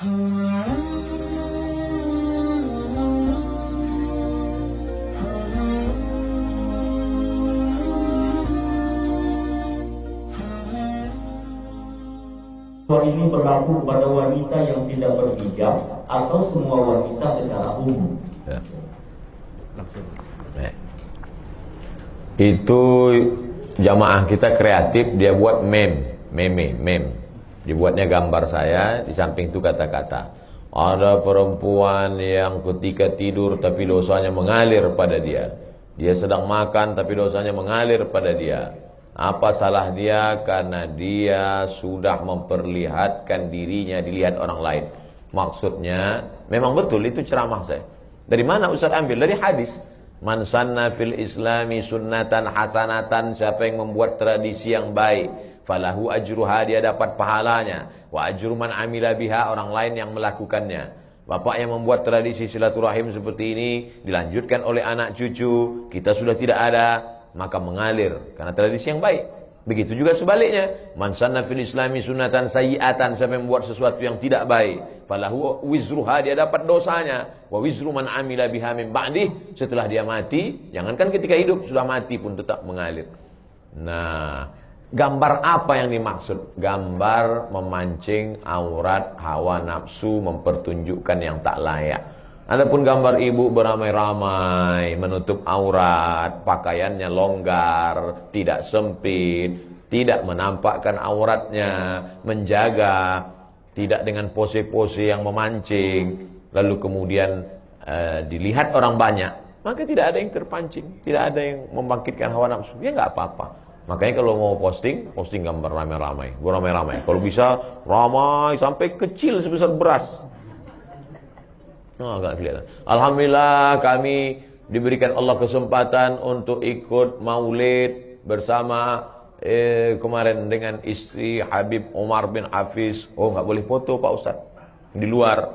Ini berlaku kepada wanita yang tidak berhijab atau semua wanita secara umum? Ya. Itu jamaah kita kreatif, dia buat meme. Dibuatnya gambar saya, di samping itu kata-kata. Ada perempuan yang ketika tidur tapi dosanya mengalir pada dia. Dia sedang makan tapi dosanya mengalir pada dia. Apa salah dia? Karena dia sudah memperlihatkan dirinya dilihat orang lain. Maksudnya, memang betul itu ceramah saya. Dari mana Ustaz ambil? Dari hadis. Man sanna fil islami sunnatan hasanatan, siapa yang membuat tradisi yang baik, falahu ajruha, dia dapat pahalanya, wa ajru man amila biha, orang lain yang melakukannya. Bapak yang membuat tradisi silaturahim seperti ini dilanjutkan oleh anak cucu, kita sudah tidak ada, maka mengalir karena tradisi yang baik. Begitu juga sebaliknya, man sanna fil islami sunnatan sayyi'atan, siapa yang membuat sesuatu yang tidak baik, falahu wizruha, dia dapat dosanya, wa wizru man amila biha min ba'dih, setelah dia mati, jangankan ketika hidup, sudah mati pun tetap mengalir. Nah, gambar apa yang dimaksud? Gambar memancing aurat, hawa nafsu, mempertunjukkan yang tak layak. Adapun gambar ibu beramai-ramai, menutup aurat, pakaiannya longgar, tidak sempit, tidak menampakkan auratnya, menjaga, tidak dengan pose-pose yang memancing, lalu kemudian dilihat orang banyak, maka tidak ada yang terpancing, tidak ada yang membangkitkan hawa nafsu, ya nggak apa-apa. Makanya kalau mau posting gambar ramai-ramai, beramai-ramai. Kalau bisa ramai sampai kecil sebesar beras. Agak kelihatan. Alhamdulillah kami diberikan Allah kesempatan untuk ikut maulid bersama kemarin dengan istri Habib Umar bin Hafiz. Oh, nggak boleh foto Pak Ustaz di luar.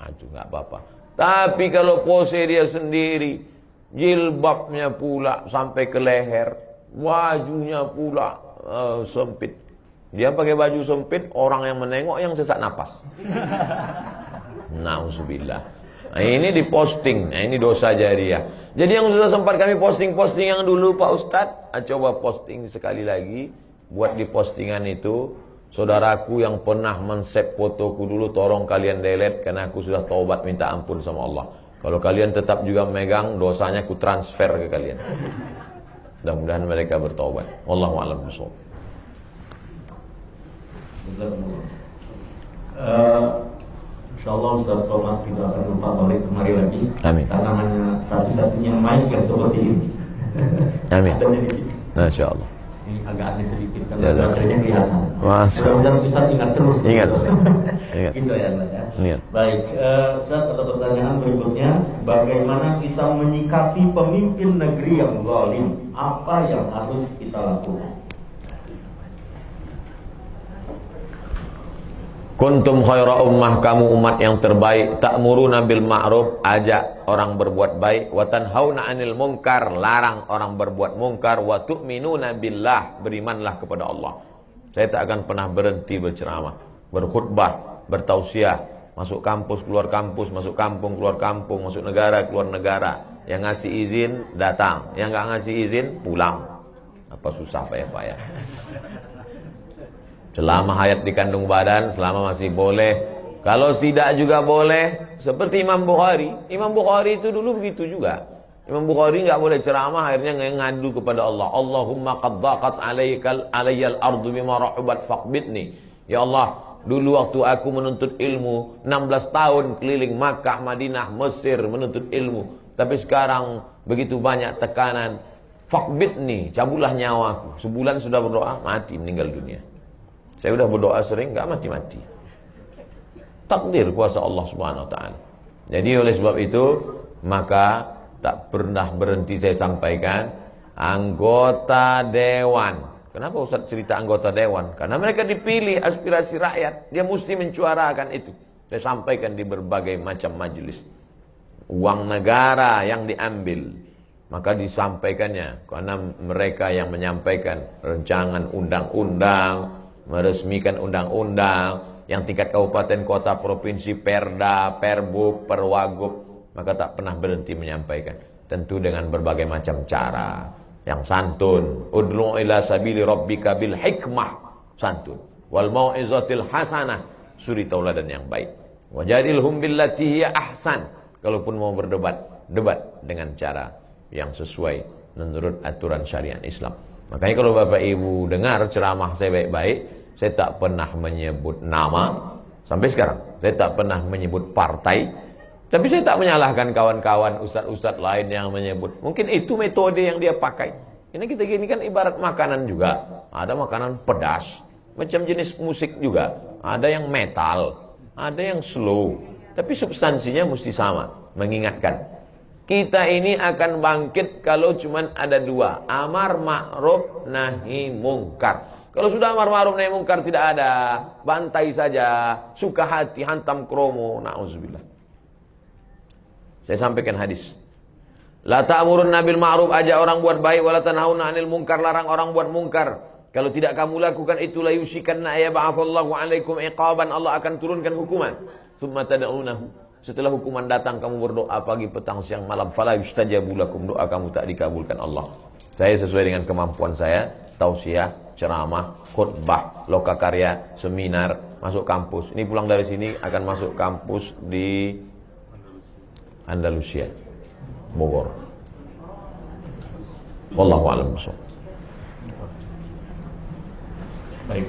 Itu nggak apa-apa. Tapi kalau pose dia sendiri, jilbabnya pula sampai ke leher, bajunya pula sempit. Dia pakai baju sempit, orang yang menengok yang sesak napas. Nauzubillah. Nah, ini diposting, nah, ini dosa jariah. Jadi yang sudah sempat kami posting yang dulu Pak Ustadz, coba posting sekali lagi. Buat di postingan itu, saudaraku yang pernah men-save fotoku dulu, tolong kalian delete, karena aku sudah taubat minta ampun sama Allah. Kalau kalian tetap juga megang, dosanya aku transfer ke kalian. Mudah-mudahan mereka bertaubat. Wallahu a'lam bishawab. InsyaAllah Ustaz Somad tidak akan lupa balik kemari lagi. Amin. Karena hanya satu-satunya mic yang seperti ini. Amin. Adanya di sini. Masya Allah. Ini agak aneh sedikit karena baterainya kelihatan. Mudah-mudahan Ustaz ingat terus. Ingat. Gitu ya Allah ya. Ingat. Baik, Ustaz, ada pertanyaan berikutnya. Bagaimana kita menyikapi pemimpin negeri yang zalim? Apa yang harus kita lakukan? Kuntum khaira ummah, kamu umat yang terbaik, ta'muruna bil ma'ruf, ajak orang berbuat baik, wa tanhauna 'anil munkar, larang orang berbuat mungkar, wa tu'minuna billah, berimanlah kepada Allah. Saya tak akan pernah berhenti berceramah, berkhutbah, bertausiah, masuk kampus, keluar kampus, masuk kampung, keluar kampung, masuk negara, keluar negara. Yang ngasih izin datang, yang enggak ngasih izin pulang. Apa susah payah-payah. Selama hayat di kandung badan, selama masih boleh. Kalau tidak juga boleh. Seperti Imam Bukhari. Imam Bukhari itu dulu begitu juga. Imam Bukhari nggak boleh ceramah, akhirnya ngadu kepada Allah. Allahumma qad dhaqat alayyal ardu bima rahubat faqbidni. Ya Allah, dulu waktu aku menuntut ilmu, 16 tahun keliling Makkah, Madinah, Mesir menuntut ilmu. Tapi sekarang begitu banyak tekanan. Faqbidni, cabutlah nyawaku. Sebulan sudah berdoa, mati, meninggal dunia. Saya sudah berdoa sering, enggak mati-mati. Takdir kuasa Allah Subhanahu wa taala. Jadi oleh sebab itu, maka tak pernah berhenti saya sampaikan anggota dewan. Kenapa Ustaz cerita anggota dewan? Karena mereka dipilih aspirasi rakyat, dia mesti mencuarakan itu. Saya sampaikan di berbagai macam majelis. Uang negara yang diambil, maka disampaikannya karena mereka yang menyampaikan rancangan undang-undang, meresmikan undang-undang, Yang tingkat kabupaten, kota, provinsi, perda, perbuk, perwagub, maka tak pernah berhenti menyampaikan. Tentu dengan berbagai macam cara. Yang santun, ud'u ila sabili rabbika bil hikmah, santun. Wal mau'izatil hasanah, suri tauladan yang baik. Wajadilhum billati hiya ahsan. Kalaupun mau berdebat, debat dengan cara yang sesuai menurut aturan syariat Islam. Makanya kalau Bapak Ibu dengar ceramah saya baik-baik, saya tak pernah menyebut nama sampai sekarang. Saya tak pernah menyebut partai. Tapi saya tak menyalahkan kawan-kawan ustaz-ustaz lain yang menyebut. Mungkin itu metode yang dia pakai. Ini kita gini kan ibarat makanan juga. Ada makanan pedas, macam jenis musik juga. Ada yang metal, ada yang slow. Tapi substansinya mesti sama, mengingatkan. Kita ini akan bangkit kalau cuma ada dua. Amar ma'ruf nahi mungkar. Kalau sudah amar ma'ruf nahi mungkar tidak ada, bantai saja, suka hati, hantam kromo, na'udzubillah. Saya sampaikan hadis. La ta'murunna bil ma'ruf, ajak orang buat baik, wala tanhauna 'anil munkar, larang orang buat mungkar. Kalau tidak kamu lakukan itu, la yusikanna yab'atsallahu 'alaikum iqaban, Allah akan turunkan hukuman. Tsumma tad'unahu, setelah hukuman datang kamu berdoa pagi, petang, siang, malam, fala yustajabu lakum, doa kamu tak dikabulkan Allah. Saya sesuai dengan kemampuan saya, tausiah, ceramah, khutbah, lokakarya, seminar, masuk kampus. Ini pulang dari sini akan masuk kampus di Andalusia, Bogor. Wallahu a'lam bishawab. Baik,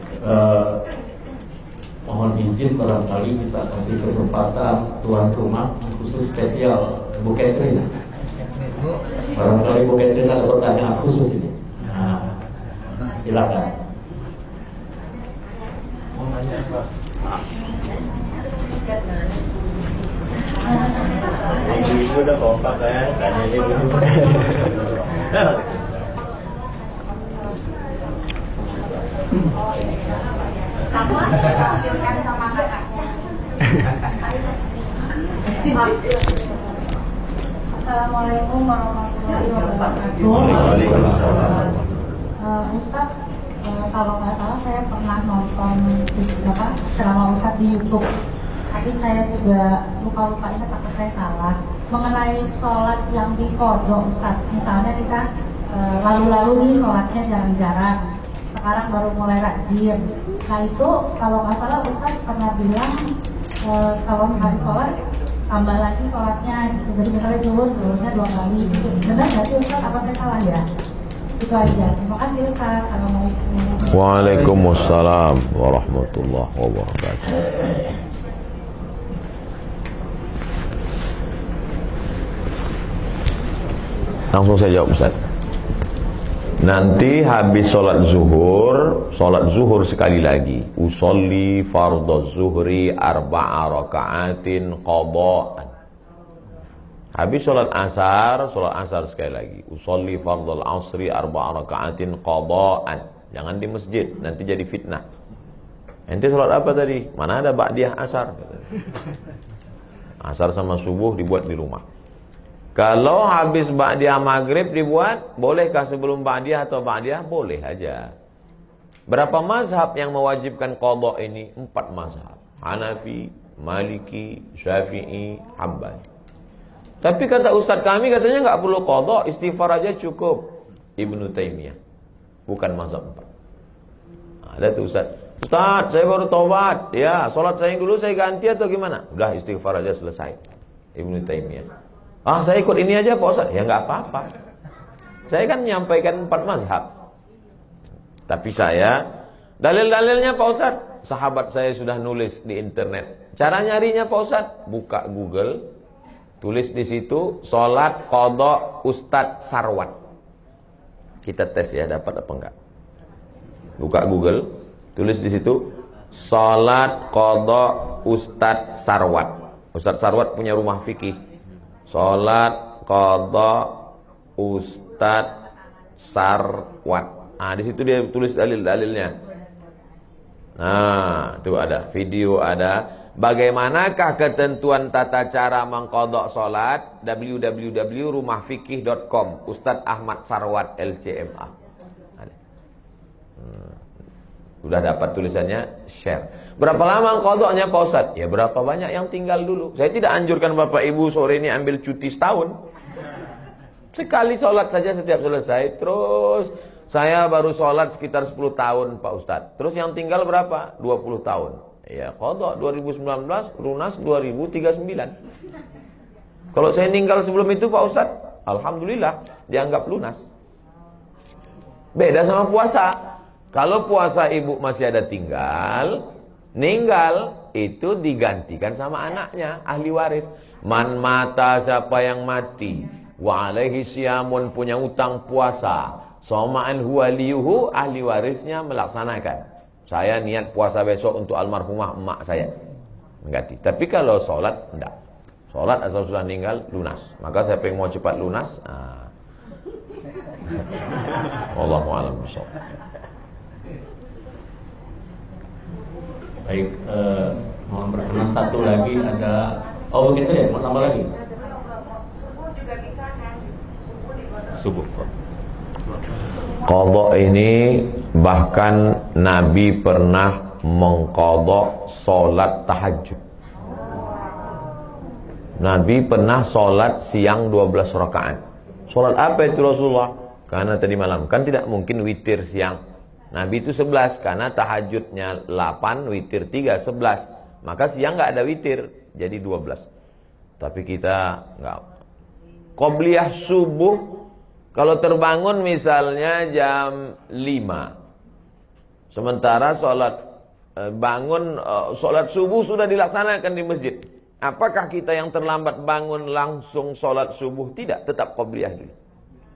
mohon izin barangkali kita kasih kesempatan tuan rumah khusus spesial Bu Catherine. Barangkali Bu Catherine ada pertanyaan khusus ini. Nah, silakan. Mau nanya Pak? Ibu udah kompak ya, tanya aja dulu. Kamu kan sama kakaknya. Assalamualaikum warahmatullahi wabarakatuh. Ustaz, kalau nggak salah saya pernah nonton ceramah Ustaz di YouTube. Tapi saya juga lupa ingat apa saya salah mengenai sholat yang dikodok, Ustaz. Misalnya kita lalu-lalu nih sholatnya jarang-jarang, sekarang baru mulai rajin. Nah itu kalau nggak salah Ustaz pernah bilang kalau sekali sholat tambah lagi sholatnya gitu. Jadi misalnya zuhurnya 2 kali. Benar nggak sih Ustaz? Apa saya salah ya? Itu aja. Terima kasih Ustaz. Assalamualaikum. Waalaikumsalam warahmatullahi wabarakatuh. Langsung saya jawab Ustaz. Nanti habis sholat zuhur sekali lagi. Usolli fardhu zuhri 4 raka'atin qada'an. Habis sholat asar sekali lagi. Usolli fardhu asri 4 raka'atin qada'an. Jangan di masjid, nanti jadi fitnah. Ente sholat apa tadi? Mana ada ba'diyah asar? Asar sama subuh dibuat di rumah. Kalau habis ba'diyah maghrib dibuat, bolehkah sebelum ba'diyah atau ba'diyah? Boleh aja. Berapa mazhab yang mewajibkan qadha ini? 4 mazhab. Hanafi, Maliki, Syafi'i, Hambali. Tapi kata ustaz kami katanya nggak perlu qadha, istighfar aja cukup. Ibnu Taimiyah. Bukan mazhab 4. Ada tuh ustaz. Ustaz, saya baru taubat. Ya, sholat saya yang dulu saya ganti atau gimana? Udah istighfar aja selesai. Ibnu Taimiyah. Ah, saya ikut ini aja Pak Ustaz. Ya nggak apa-apa. Saya kan menyampaikan 4 mazhab. Tapi saya dalil-dalilnya Pak Ustaz, sahabat saya sudah nulis di internet. Cara nyarinya Pak Ustaz, buka Google, tulis di situ salat qadha Ustaz Sarwat. Kita tes ya dapat apa enggak. Buka Google, tulis di situ salat qadha Ustaz Sarwat. Ustaz Sarwat punya rumah fikih. Salat qadha Ustaz Sarwat. Nah, di situ dia tulis dalil-dalilnya. Nah, itu ada video, ada bagaimanakah ketentuan tata cara mengqadha salat, www.rumahfikih.com, Ustaz Ahmad Sarwat LCMA. Sudah dapat tulisannya, share. Berapa lama kodoknya Pak Ustadz? Ya berapa banyak yang tinggal dulu. Saya tidak anjurkan Bapak Ibu sore ini ambil cuti setahun. Sekali sholat saja setiap selesai. Terus saya baru sholat sekitar 10 tahun Pak Ustadz. Terus yang tinggal berapa? 20 tahun. Ya kodok 2019, lunas 2039. Kalau saya meninggal sebelum itu Pak Ustadz, alhamdulillah dianggap lunas. Beda sama puasa. Kalau puasa ibu masih ada ninggal itu digantikan sama anaknya, ahli waris. Man mata, siapa yang mati, wa alaihi siyamun, punya utang puasa, soma'an huwa liyuhu, ahli warisnya melaksanakan. Saya niat puasa besok untuk almarhumah emak saya, mengganti. Tapi kalau sholat enggak. Sholat asal sudah meninggal lunas. Maka siapa yang mau cepat lunas, Wallahu a'lam bishawab. Baik, mohon berkenan satu lagi ada. Oh begitu ya, mau tambah lagi? Subuh juga bisa kan? Subuh. Qadha ini bahkan Nabi pernah mengqadha salat tahajud. Nabi pernah salat siang 12 rakaat. Salat apa itu Rasulullah? Karena tadi malam kan tidak mungkin witir siang. Nabi itu 11 karena tahajudnya 8, witir 3, 11. Maka siang enggak ada witir, jadi 12. Tapi kita enggak. Qobliyah subuh kalau terbangun misalnya jam 5. Sementara salat subuh sudah dilaksanakan di masjid. Apakah kita yang terlambat bangun langsung salat subuh? Tidak, tetap qobliyah dulu.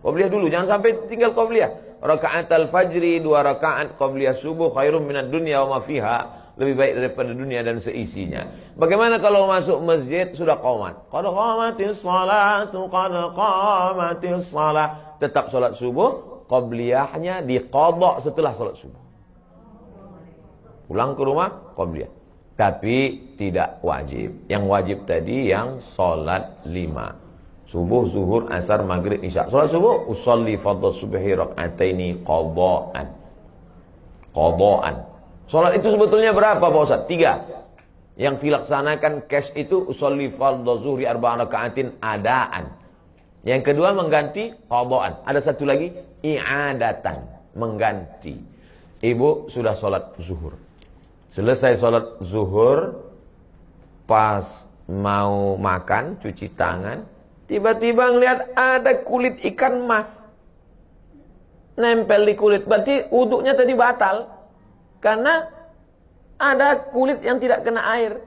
Qobliyah dulu, jangan sampai tinggal qobliyah. Rakaat al-fajri 2 rakaat qobliyah subuh khairum minad dunya wa ma fiha, lebih baik daripada dunia dan seisinya. Bagaimana kalau masuk masjid sudah qomat? Qad qamatis salatu, qad qamatis salah. Tetap salat subuh, qobliyahnya diqadha setelah salat subuh. Pulang ke rumah qobliyah. Tapi tidak wajib. Yang wajib tadi yang salat 5. Subuh, zuhur, asar, maghrib, isya. Salat subuh, usolli fardhu subhi rak'ataini qadha'an. Qadha'an. Salat itu sebetulnya berapa Pak Ustaz? 3. Yang dilaksanakan cash itu usolli fardhu zuhri 4 raka'atin adaan. Yang kedua mengganti qadha'an. Ada satu lagi i'adatan, mengganti. Ibu sudah salat zuhur. Selesai salat zuhur, pas mau makan, cuci tangan, tiba-tiba ngelihat ada kulit ikan mas nempel di kulit. Berarti wuduknya tadi batal karena ada kulit yang tidak kena air.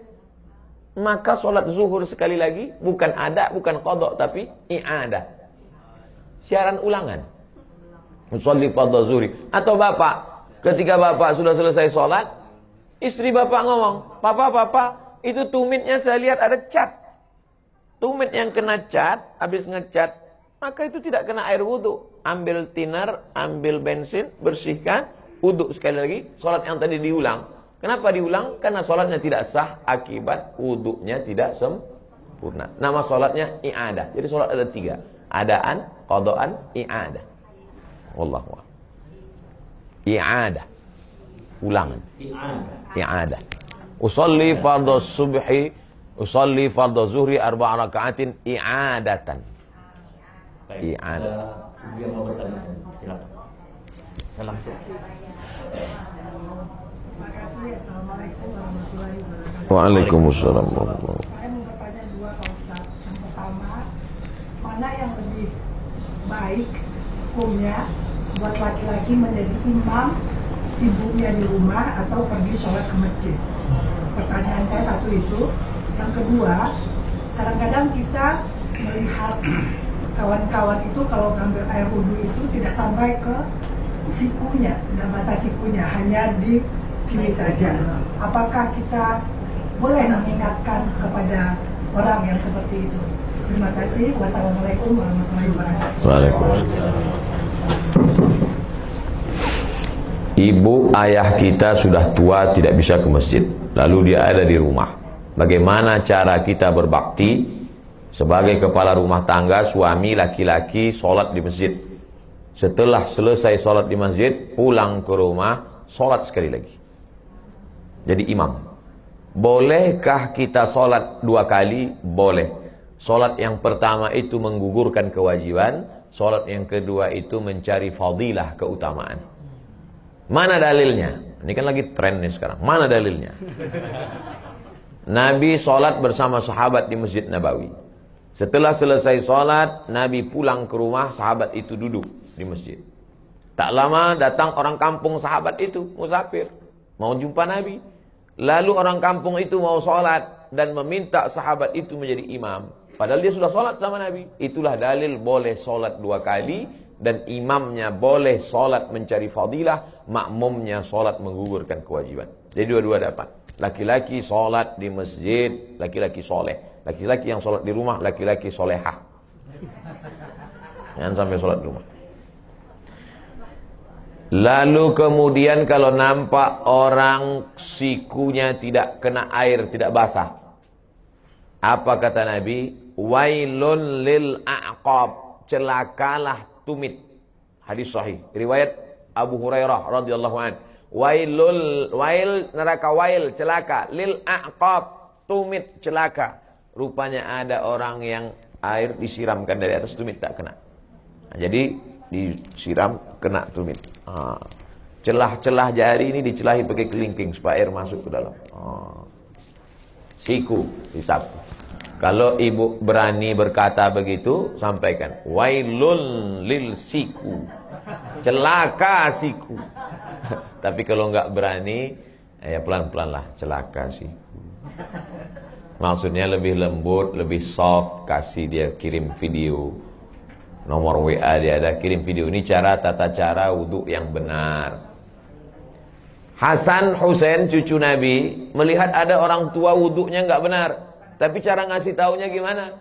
Maka sholat zuhur sekali lagi bukan ada, bukan qadha, tapi i'adah, siaran ulangan. Usolli fardhu zuhri. Atau bapak, ketika bapak sudah selesai sholat, istri bapak ngomong, Papa, itu tumitnya saya lihat ada cat. Tumit yang kena cat, habis ngecat, maka itu tidak kena air wudhu. Ambil thinner, ambil bensin, bersihkan, wudhu sekali lagi. Sholat yang tadi diulang. Kenapa diulang? Karena sholatnya tidak sah akibat wudhunya tidak sempurna. Nama sholatnya i'adah. Jadi sholat ada 3. Adaan, qadhaan, i'adah. Wallahu a'lam. I'adah. Ulangan. I'adah. Usolli fardhu subhi, usolli fardhu zuhri 4 raka'atin i'adatan. I'adah. Dia mau bertanya, silakan. Saya langsung. Terima kasih. Assalamualaikum warahmatullahi wabarakatuh. Waalaikumsalam. Saya mau bertanya 2 Pak Ustaz. Yang pertama, mana yang lebih baik hukumnya buat laki-laki menjadi imam ibunya di rumah atau pergi sholat ke masjid? Pertanyaan saya satu itu. Yang kedua, kadang-kadang kita melihat kawan-kawan itu kalau ngambil air wudhu itu tidak sampai ke sikunya, tidak basah sikunya, hanya di sini saja. Apakah kita boleh mengingatkan kepada orang yang seperti itu? Terima kasih. Wassalamualaikum warahmatullahi wabarakatuh. Waalaikumsalam. Ibu ayah kita sudah tua, tidak bisa ke masjid, lalu dia ada di rumah. Bagaimana cara kita berbakti sebagai kepala rumah tangga, suami laki-laki sholat di masjid? Setelah selesai sholat di masjid, pulang ke rumah, sholat sekali lagi. Jadi imam. Bolehkah kita sholat 2 kali? Boleh. Sholat yang pertama itu menggugurkan kewajiban. Sholat yang kedua itu mencari fadilah, keutamaan. Mana dalilnya? Ini kan lagi tren nih sekarang. Mana dalilnya? Nabi sholat bersama sahabat di Masjid Nabawi. Setelah selesai sholat, Nabi pulang ke rumah, sahabat itu duduk di masjid. Tak lama datang orang kampung sahabat itu, musafir, mau jumpa Nabi. Lalu orang kampung itu mau sholat dan meminta sahabat itu menjadi imam. Padahal dia sudah sholat sama Nabi. Itulah dalil boleh sholat 2 kali. Dan imamnya boleh sholat mencari fadilah. Makmumnya sholat menggugurkan kewajiban. Jadi dua-dua dapat. Laki-laki sholat di masjid, laki-laki soleh. Laki-laki yang sholat di rumah, laki-laki solehah. Jangan sampai sholat di rumah. Lalu kemudian kalau nampak orang sikunya tidak kena air, tidak basah. Apa kata Nabi? Wailun lil a'qab. Celakalah tumit. Hadis sahih. Riwayat Abu Hurairah radhiyallahu anhu. Wail neraka wail celaka. Lil a'qab. Tumit celaka. Rupanya ada orang yang air disiramkan dari atas tumit tak kena. Nah, jadi disiram kena tumit. Celah-celah jari ini dicelahi pakai kelingking supaya air masuk ke dalam. Siku disapu. Kalau ibu berani berkata begitu, sampaikan wailun lil siku. Celaka siku. Tapi kalau enggak berani, ya pelan-pelan lah, celaka siku. Maksudnya lebih lembut, lebih soft, kasih dia kirim video. Nomor WA dia ada, kirim video. Ini tata cara wudhu yang benar. Hasan Husain cucu Nabi melihat ada orang tua wudhunya nggak benar. Tapi cara ngasih taunya gimana?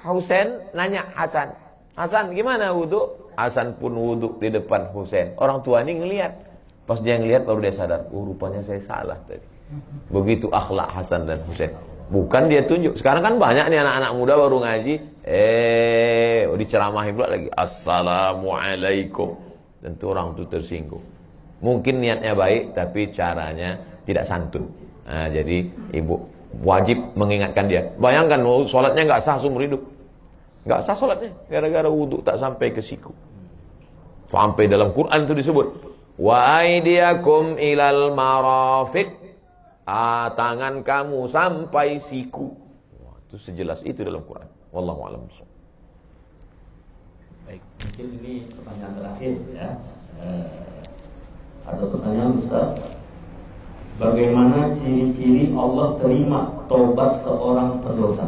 Husain nanya Hasan, Hasan gimana wudhu? Hasan pun wudhu di depan Husain. Orang tua ini ngelihat. Pas dia ngelihat baru dia sadar, oh rupanya saya salah tadi. Begitu akhlak Hasan dan Husain. Bukan dia tunjuk. Sekarang kan banyak nih anak-anak muda baru ngaji. Diceramahi pula lagi. Assalamualaikum. Tentu orang itu tersinggung. Mungkin niatnya baik, tapi caranya tidak santun. Nah, jadi ibu wajib mengingatkan dia. Bayangkan, sholatnya nggak sah seumur hidup. Nggak sah sholatnya. Gara-gara wudhu tak sampai ke siku. Sampai dalam Quran itu disebut. Wa aidiakum ilal marafiq. Tangan kamu sampai siku. Wah, itu sejelas itu dalam Quran. Wallahu a'lam. Baik, mungkin ini pertanyaan terakhir ya. Ada pertanyaan Ustaz. Bagaimana ciri-ciri Allah terima taubat seorang berdosa?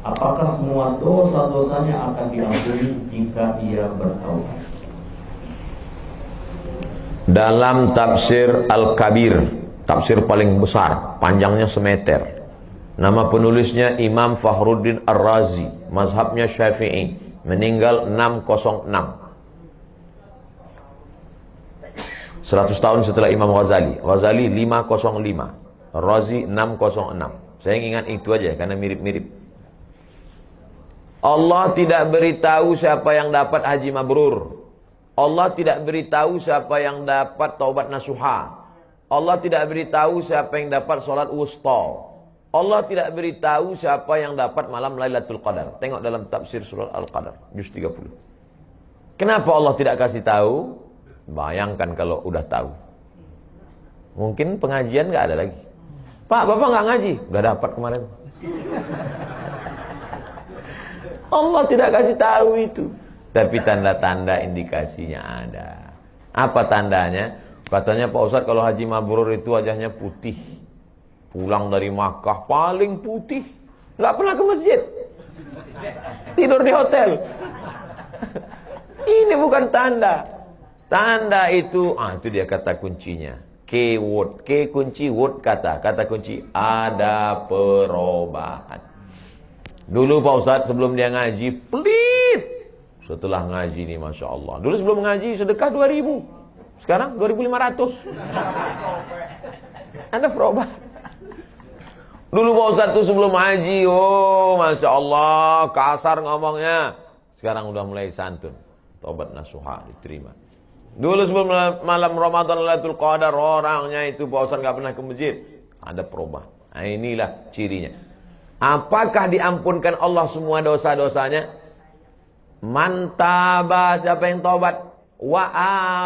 Apakah semua dosa-dosanya akan diampuni jika ia bertaubat? Dalam tafsir Al-Kabir, tafsir paling besar, panjangnya semeter. Nama penulisnya Imam Fakhruddin Ar-Razi, mazhabnya Syafi'i, meninggal 606. 100 tahun setelah Imam Ghazali. Ghazali 505, Razi 606. Saya ingat itu aja karena mirip-mirip. Allah tidak beritahu siapa yang dapat haji mabrur. Allah tidak beritahu siapa yang dapat taubat nasuha. Allah tidak beritahu siapa yang dapat sholat wusta. Allah tidak beritahu siapa yang dapat malam Lailatul Qadar. Tengok dalam tafsir surah Al-Qadar, juz 30. Kenapa Allah tidak kasih tahu? Bayangkan kalau udah tahu. Mungkin pengajian nggak ada lagi. Pak, Bapak nggak ngaji? Udah dapat kemarin. Allah tidak kasih tahu itu. Tapi tanda-tanda indikasinya ada. Apa tandanya? Katanya Pak Ustadz kalau haji mabrur itu wajahnya putih. Pulang dari Makkah paling putih. Nggak pernah ke masjid. Tidur di hotel. Ini bukan tanda. Tanda itu, itu dia kata kuncinya. Keyword, K kunci, word kata. Kata kunci, ada perubahan. Dulu Pak Ustadz sebelum dia ngaji, pelit. Setelah ngaji nih Masya Allah. Dulu sebelum ngaji sedekah 2.000. Sekarang 2.500. Ada perubahan. Dulu Pak Ustadz tuh sebelum ngaji, Masya Allah, kasar ngomongnya. Sekarang udah mulai santun. Taubat nasuha diterima. Dulu sebelum malam Ramadan Lailatul Qadar, orangnya itu Pak Ustadz gak pernah ke masjid. Ada perubahan. Nah, inilah cirinya. Apakah diampunkan Allah semua dosa-dosanya? Man taba, siapa yang taubat, wa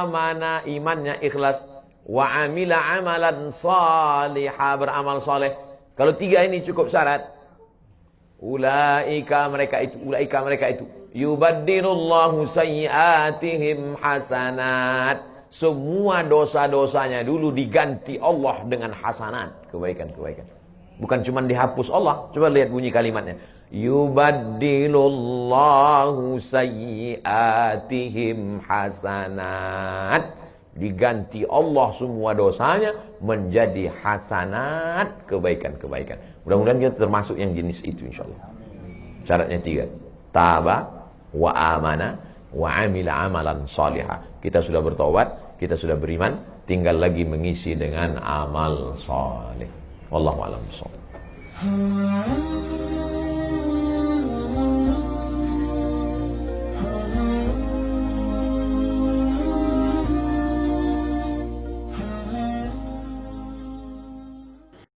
amana, imannya ikhlas, wa amila amalan salihah, beramal soleh. Kalau 3 ini cukup syarat. Ulaika mereka itu yubaddilullahu sayyiatihim hasanat. Semua dosa-dosanya dulu diganti Allah dengan hasanat, kebaikan-kebaikan. Bukan cuma dihapus Allah. Coba lihat bunyi kalimatnya. Yubaddilullahu sayyiatihim hasanat. Diganti Allah semua dosanya menjadi hasanat, kebaikan-kebaikan. Mudah-mudahan kita termasuk yang jenis itu insyaallah. Syaratnya 3. Taba wa amana wa amila amalan salihah. Kita sudah bertobat, kita sudah beriman, tinggal lagi mengisi dengan amal saleh. Wallahu a'lam bishawab.